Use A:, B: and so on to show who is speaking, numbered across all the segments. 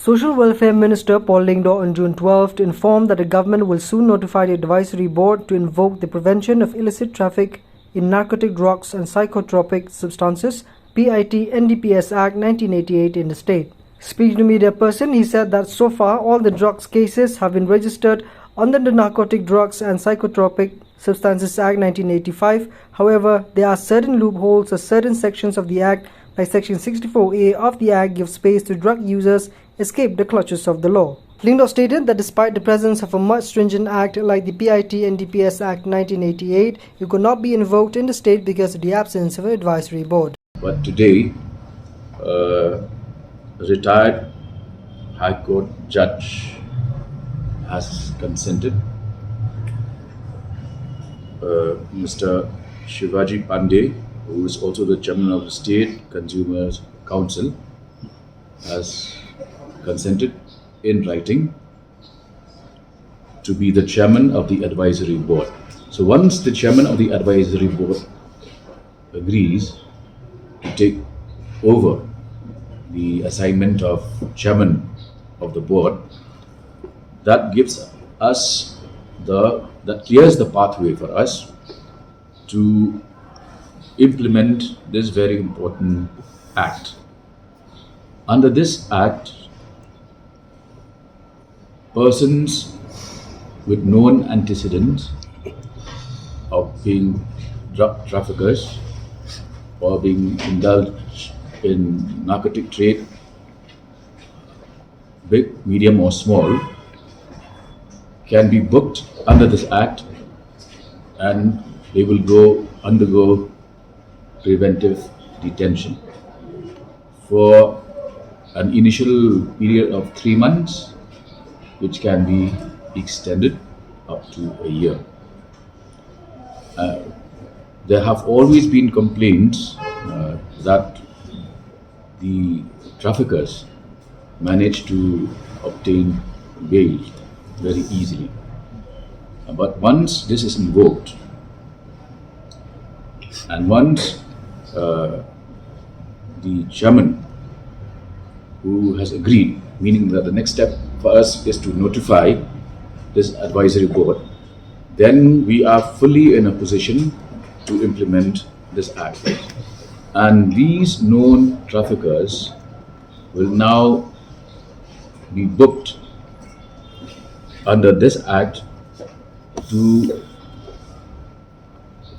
A: Social Welfare Minister Paul Lyngdoh on June 12th informed that the government will soon notify the advisory board to invoke the Prevention of Illicit Traffic in Narcotic Drugs and Psychotropic Substances PIT NDPS Act 1988 in the state. Speaking to media person, he said that so far all the drugs cases have been registered under the Narcotic Drugs and Psychotropic Substances Act 1985. However, there are certain loopholes or certain sections of the Act, like Section 64A of the Act, give space to drug users escape the clutches of the law. Lyngdoh stated that despite the presence of a much stringent act like the PIT NDPS Act 1988, it could not be invoked in the state because of the absence of an advisory board.
B: But today, retired High Court judge has consented. Mr. Shivaji Pandey, who is also the chairman of the State Consumers Council, has consented in writing to be the chairman of the advisory board. So once the chairman of the advisory board agrees to take over the assignment of chairman of the board, that gives us that clears the pathway for us to implement this very important act. Under this act, persons with known antecedents of being drug traffickers or being indulged in narcotic trade, big, medium or small, can be booked under this act and they will undergo preventive detention for an initial period of 3 months, which can be extended up to a year. There have always been complaints that the traffickers manage to obtain bail very easily. But once this is invoked, and once the chairman who has agreed, meaning that the next step for us is to notify this advisory board, then we are fully in a position to implement this act. And these known traffickers will now be booked under this act to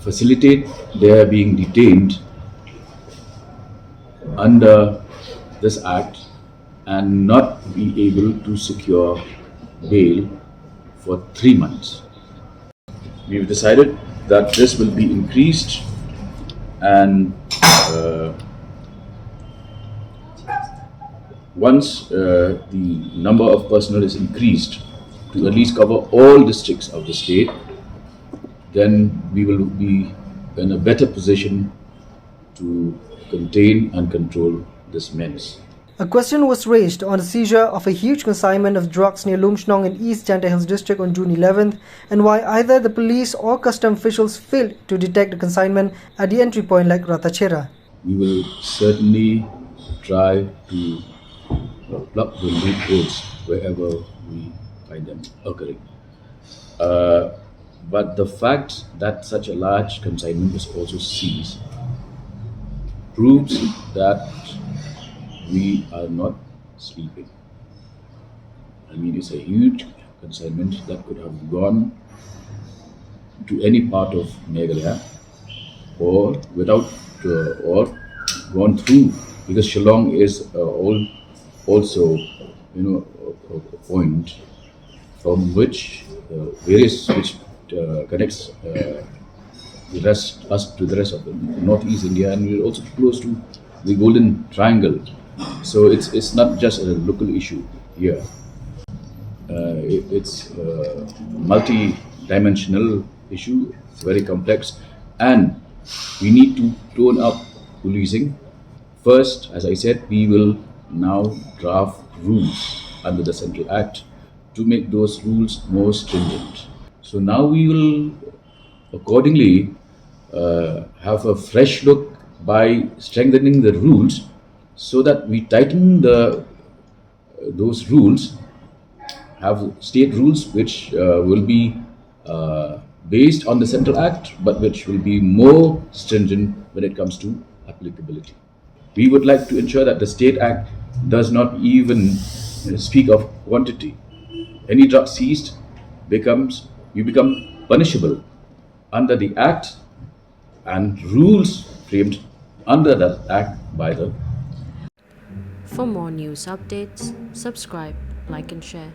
B: facilitate their being detained under this act and not be able to secure bail for 3 months. We've decided that this will be increased, and once the number of personnel is increased to at least cover all districts of the state, then we will be in a better position to contain and control this menace.
A: A question was raised on the seizure of a huge consignment of drugs near Lumshnong in East Janta Hills district on June 11th, and why either the police or custom officials failed to detect the consignment at the entry point like Ratachera.
B: We will certainly try to plug the loopholes wherever we find them occurring. But the fact that such a large consignment was also seized proves that we are not sleeping. I mean, it's a huge consignment that could have gone to any part of Meghalaya or or gone through, because Shillong is also a point from which connects us to the rest of the northeast India, and we're also close to the Golden Triangle. So it's not just a local issue here. It's a multi-dimensional issue. It's very complex, and we need to tone up policing. First, as I said, we will now draft rules under the Central Act to make those rules more stringent. So now we will accordingly have a fresh look by strengthening the rules so that we tighten the those rules have state rules which will be based on the Central Act, but which will be more stringent when it comes to applicability. We would like to ensure that the State Act does not even speak of quantity. Any drug seized you become punishable under the Act and rules framed under that Act by the.
C: For more news updates, subscribe, like and share.